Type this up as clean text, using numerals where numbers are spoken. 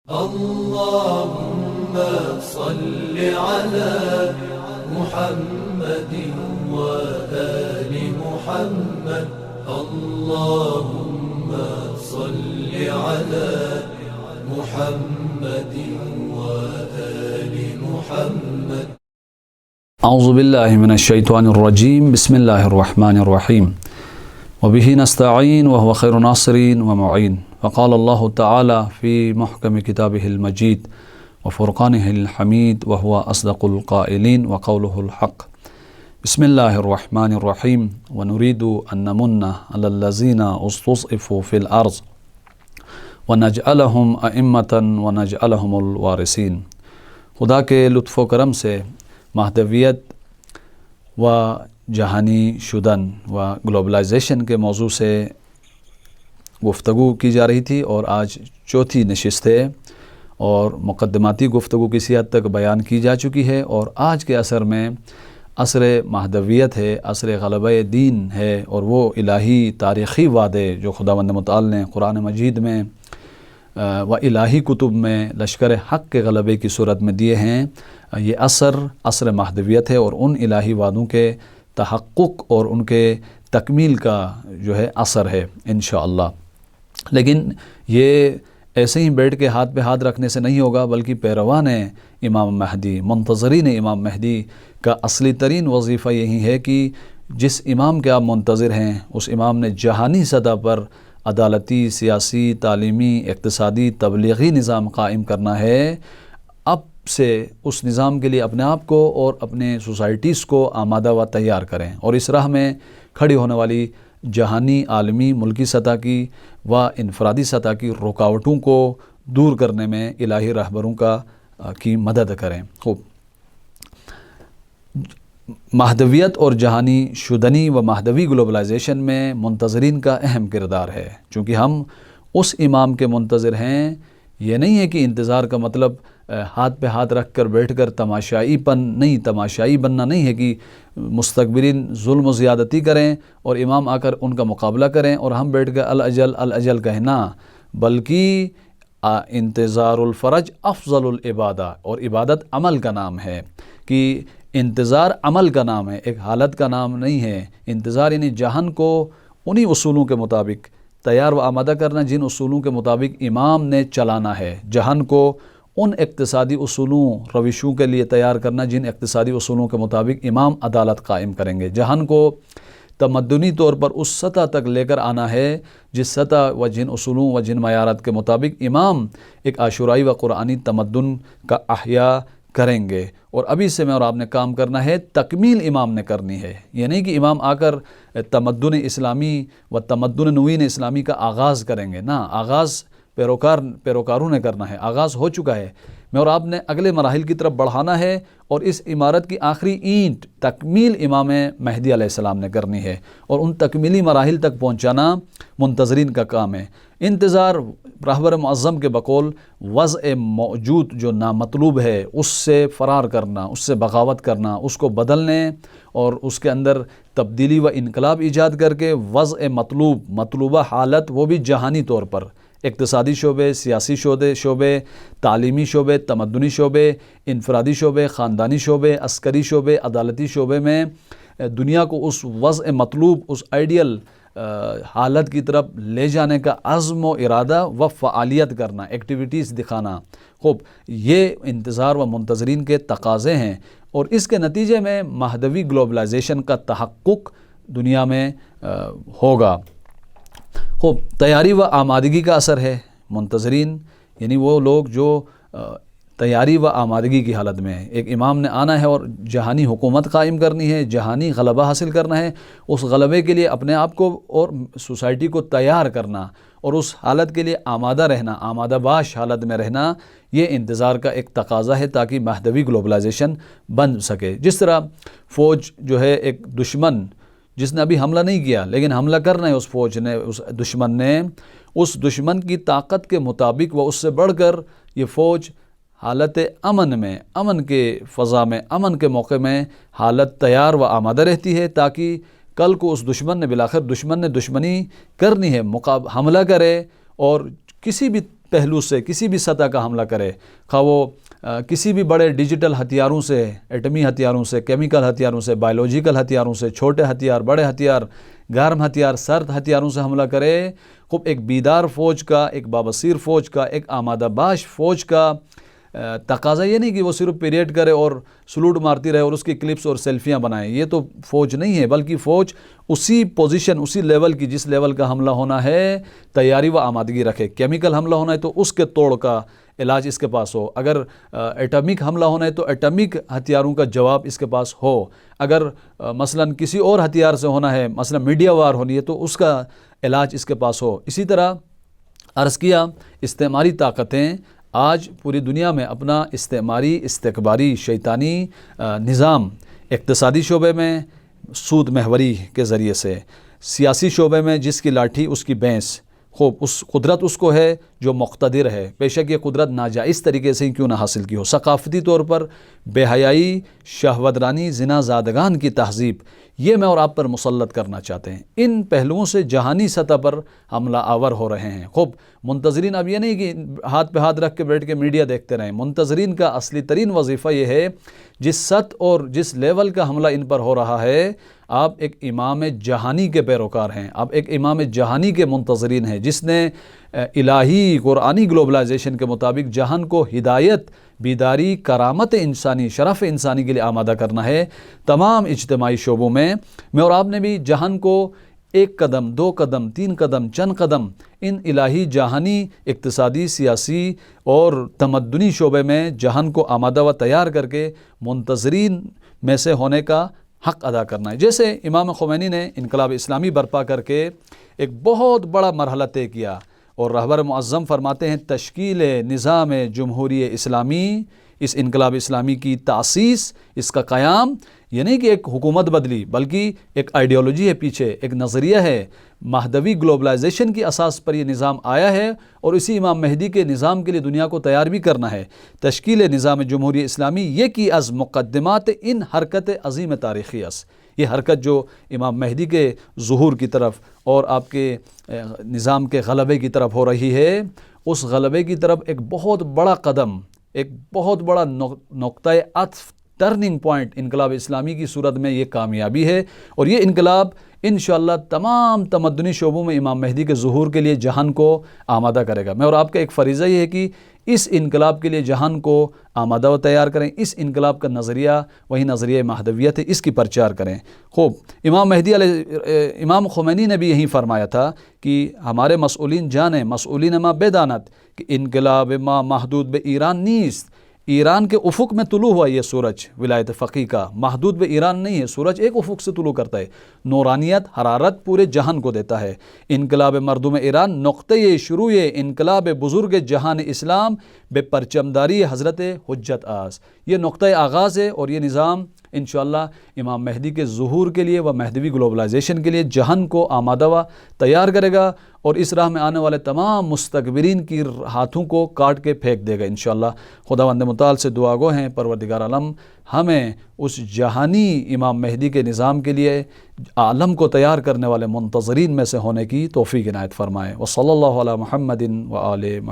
اللهم صل على محمد وآل محمد. اللهم صل على محمد وآل محمد. اعوذ باللہ من الشیطان الرجیم. بسم اللہ الرحمن الرحیم. وبه نستعین وهو خیر ناصرین ومعین. وقال اللہ تعالی فی محکم کتابہ المجید وفرقانہ الحمید وهو اصدق القائلین وقولہ الحق. بسم اللہ الرحمن الرحیم. ونريد ان نمن علی الذین استضعفوا فی الارض ونجعلہم ائمۃ ونجعلہم الوارثین. خدا کے لطف و کرم سے مہدویت و جہانی شدن و گلوبلائزیشن کے موضوع سے گفتگو کی جا رہی تھی، اور آج چوتھی نشست ہے اور مقدماتی گفتگو کسی حد تک بیان کی جا چکی ہے. اور آج کے عصر میں عصر مہدویت ہے، عصر غلبہ دین ہے، اور وہ الہی تاریخی وعدے جو خداوند متعال نے قرآن مجید میں و الہی کتب میں لشکر حق کے غلبے کی صورت میں دیے ہیں، یہ عصر مہدویت ہے، اور ان الہی وعدوں کے تحقق اور ان کے تکمیل کا جو ہے عصر ہے انشاءاللہ. لیکن یہ ایسے ہی بیٹھ کے ہاتھ پہ ہاتھ رکھنے سے نہیں ہوگا، بلکہ پیروان امام مہدی، منتظرین امام مہدی کا اصلی ترین وظیفہ یہی ہے کہ جس امام کے آپ منتظر ہیں اس امام نے جہانی سطح پر عدالتی، سیاسی، تعلیمی، اقتصادی، تبلیغی نظام قائم کرنا ہے. اب سے اس نظام کے لیے اپنے آپ کو اور اپنے سوسائٹیز کو آمادہ و تیار کریں، اور اس راہ میں کھڑی ہونے والی جہانی، عالمی، ملکی سطح کی و انفرادی سطح کی رکاوٹوں کو دور کرنے میں الہی رہبروں کی مدد کریں. خوب، مہدویت اور جہانی شدنی و مہدوی گلوبلائزیشن میں منتظرین کا اہم کردار ہے. چونکہ ہم اس امام کے منتظر ہیں، یہ نہیں ہے کہ انتظار کا مطلب ہاتھ پہ ہاتھ رکھ کر بیٹھ کر تماشائی بننا نہیں ہے کہ مستکبرین ظلم و زیادتی کریں اور امام آ کر ان کا مقابلہ کریں اور ہم بیٹھ کر الاجل کہنا، بلکہ انتظار الفرج افضل العبادہ، اور عبادت عمل کا نام ہے کہ انتظار عمل کا نام ہے، ایک حالت کا نام نہیں ہے. انتظار یعنی جہان کو انہی اصولوں کے مطابق تیار و آمادہ کرنا جن اصولوں کے مطابق امام نے چلانا ہے، جہان کو ان اقتصادی اصولوں، روشوں کے لیے تیار کرنا جن اقتصادی اصولوں کے مطابق امام عدالت قائم کریں گے. جہان کو تمدنی طور پر اس سطح تک لے کر آنا ہے جس سطح و جن اصولوں و جن معیارات کے مطابق امام ایک عاشورائی و قرآنی تمدن کا احیاء کریں گے. اور ابھی سے میں اور آپ نے کام کرنا ہے، تکمیل امام نے کرنی ہے. یہ نہیں کہ امام آ کر تمدن اسلامی و تمدن نوین اسلامی کا آغاز کریں گے، نہ، آغاز پیروکاروں نے کرنا ہے، آغاز ہو چکا ہے. میں اور آپ نے اگلے مراحل کی طرف بڑھانا ہے، اور اس عمارت کی آخری اینٹ تکمیل امام مہدی علیہ السلام نے کرنی ہے، اور ان تکمیلی مراحل تک پہنچانا منتظرین کا کام ہے. انتظار رہبر معظم کے بقول وضع موجود جو نامطلوب ہے اس سے فرار کرنا، اس سے بغاوت کرنا، اس کو بدلنے اور اس کے اندر تبدیلی و انقلاب ایجاد کر کے وضع مطلوبہ حالت، وہ بھی جہانی طور پر، اقتصادی شعبے، سیاسی شعبے، تعلیمی شعبے، تمدنی شعبے، انفرادی شعبے، خاندانی شعبے، عسکری شعبے، عدالتی شعبے میں دنیا کو اس وضع مطلوب، اس آئیڈیل حالت کی طرف لے جانے کا عزم و ارادہ و فعالیت کرنا، ایکٹیویٹیز دکھانا. خوب، یہ انتظار و منتظرین کے تقاضے ہیں، اور اس کے نتیجے میں مہدوی گلوبلائزیشن کا تحقق دنیا میں ہوگا. خوب، تیاری و آمادگی کا اثر ہے. منتظرین یعنی وہ لوگ جو تیاری و آمادگی کی حالت میں ہیں. ایک امام نے آنا ہے اور جہانی حکومت قائم کرنی ہے، جہانی غلبہ حاصل کرنا ہے. اس غلبے کے لیے اپنے آپ کو اور سوسائٹی کو تیار کرنا اور اس حالت کے لیے آمادہ رہنا، آمادہ باش حالت میں رہنا، یہ انتظار کا ایک تقاضا ہے تاکہ مہدوی گلوبلائزیشن بن سکے. جس طرح فوج جو ہے، ایک دشمن جس نے ابھی حملہ نہیں کیا لیکن حملہ کرنا ہے، اس فوج نے، اس دشمن نے، اس دشمن کی طاقت کے مطابق و اس سے بڑھ کر یہ فوج حالت امن میں، امن کے فضا میں، امن کے موقع میں حالت تیار و آمادہ رہتی ہے تاکہ کل کو اس دشمن نے دشمنی کرنی ہے، حملہ کرے اور کسی بھی پہلو سے کسی بھی سطح کا حملہ کرے، خواہ وہ کسی بھی بڑے ڈیجیٹل ہتھیاروں سے، ایٹمی ہتھیاروں سے، کیمیکل ہتھیاروں سے، بایولوجیکل ہتھیاروں سے، چھوٹے ہتھیار، بڑے ہتھیار، گرم ہتھیار، سرد ہتھیاروں سے حملہ کرے، خوب ایک بیدار فوج کا، ایک بابصیر فوج کا، ایک آمادہ باش فوج کا تقاضا یہ نہیں کہ وہ صرف پیریڈ کرے اور سلوٹ مارتی رہے اور اس کی کلپس اور سیلفیاں بنائے، یہ تو فوج نہیں ہے، بلکہ فوج اسی پوزیشن، اسی لیول کی جس لیول کا حملہ ہونا ہے تیاری و آمادگی رکھے۔ کیمیکل حملہ ہونا ہے تو اس کے توڑ کا علاج اس کے پاس ہو، اگر ایٹمک حملہ ہونا ہے تو ایٹمک ہتھیاروں کا جواب اس کے پاس ہو، اگر مثلا کسی اور ہتھیار سے ہونا ہے، مثلا میڈیا وار ہونی ہے تو اس کا علاج اس کے پاس ہو۔ اسی طرح عرض کیا، استعماری طاقتیں آج پوری دنیا میں اپنا استعماری، استکباری، شیطانی نظام اقتصادی شعبے میں سود محوری کے ذریعے سے، سیاسی شعبے میں جس کی لاٹھی اس کی بھینس، خوب اس قدرت اس کو ہے جو مقتدر ہے، بے شک یہ قدرت ناجائز طریقے سے ہی کیوں نہ حاصل کی ہو۔ ثقافتی طور پر بے حیائی، شہوت رانی، زنا زادگان کی تہذیب یہ میں اور آپ پر مسلط کرنا چاہتے ہیں۔ ان پہلوؤں سے جہانی سطح پر حملہ آور ہو رہے ہیں۔ خوب منتظرین اب یہ نہیں کہ ہاتھ پہ ہاتھ رکھ کے بیٹھ کے میڈیا دیکھتے رہیں، منتظرین کا اصلی ترین وظیفہ یہ ہے جس سطح اور جس لیول کا حملہ ان پر ہو رہا ہے، آپ ایک امام جہانی کے پیروکار ہیں، آپ ایک امام جہانی کے منتظرین ہیں جس نے الہی قرآنی گلوبلائزیشن کے مطابق جہان کو ہدایت، بیداری، کرامت انسانی، شرف انسانی کے لیے آمادہ کرنا ہے۔ تمام اجتماعی شعبوں میں اور آپ نے بھی جہان کو ایک قدم، دو قدم، تین قدم، چند قدم ان الہی جہانی، اقتصادی، سیاسی اور تمدنی شعبے میں جہان کو آمادہ و تیار کر کے منتظرین میں سے ہونے کا حق ادا کرنا ہے۔ جیسے امام خمینی نے انقلاب اسلامی برپا کر کے ایک بہت بڑا مرحلہ طے کیا، اور رہبر معظم فرماتے ہیں تشکیل نظام جمہوری اسلامی، اس انقلاب اسلامی کی تاسیس، اس کا قیام، یہ نہیں کہ ایک حکومت بدلی بلکہ ایک آئیڈیالوجی ہے پیچھے، ایک نظریہ ہے، مہدوی گلوبلائزیشن کی اساس پر یہ نظام آیا ہے اور اسی امام مہدی کے نظام کے لیے دنیا کو تیار بھی کرنا ہے۔ تشکیل نظام جمہوری اسلامی یہ کی از مقدمات ان حرکت عظیم تاریخی اس، یہ حرکت جو امام مہدی کے ظہور کی طرف اور آپ کے نظام کے غلبے کی طرف ہو رہی ہے، اس غلبے کی طرف ایک بہت بڑا قدم، ایک بہت بڑا نقطۂ عطف، ٹرننگ پوائنٹ انقلاب اسلامی کی صورت میں یہ کامیابی ہے، اور یہ انقلاب انشاءاللہ تمام تمدنی شعبوں میں امام مہدی کے ظہور کے لیے جہان کو آمادہ کرے گا۔ میں اور آپ کا ایک فریضہ یہ ہے کہ اس انقلاب کے لیے جہان کو آمادہ و تیار کریں، اس انقلاب کا نظریہ وہی نظریہ مہدویت ہے، اس کی پرچار کریں۔ خوب امام خمینی نے بھی یہی فرمایا تھا کہ ہمارے مسئولین جانیں، مسئولین ما بیدانت، کہ انقلاب ما محدود بے ایران نیست، ایران کے افق میں طلوع ہوا یہ سورج ولایت فقیہ کا، محدود بے ایران نہیں ہے، سورج ایک افق سے طلوع کرتا ہے، نورانیت، حرارت پورے جہان کو دیتا ہے۔ انقلاب مردم ایران نقطۂ شروع انقلاب بزرگ جہان اسلام بے پرچمداری حضرت حجت آز، یہ نقطۂ آغاز ہے، اور یہ نظام انشاءاللہ امام مہدی کے ظہور کے لیے و مہدوی گلوبلائزیشن کے لیے جہان کو آمادہ و تیار کرے گا، اور اس راہ میں آنے والے تمام مستکبرین کی ہاتھوں کو کاٹ کے پھینک دے گا انشاءاللہ۔ خداوند متعال سے دعا گو ہیں پروردگار عالم ہمیں اس جہانی امام مہدی کے نظام کے لیے عالم کو تیار کرنے والے منتظرین میں سے ہونے کی توفیق عنایت فرمائے۔ وصلی اللہ علی محمد و آل محمد۔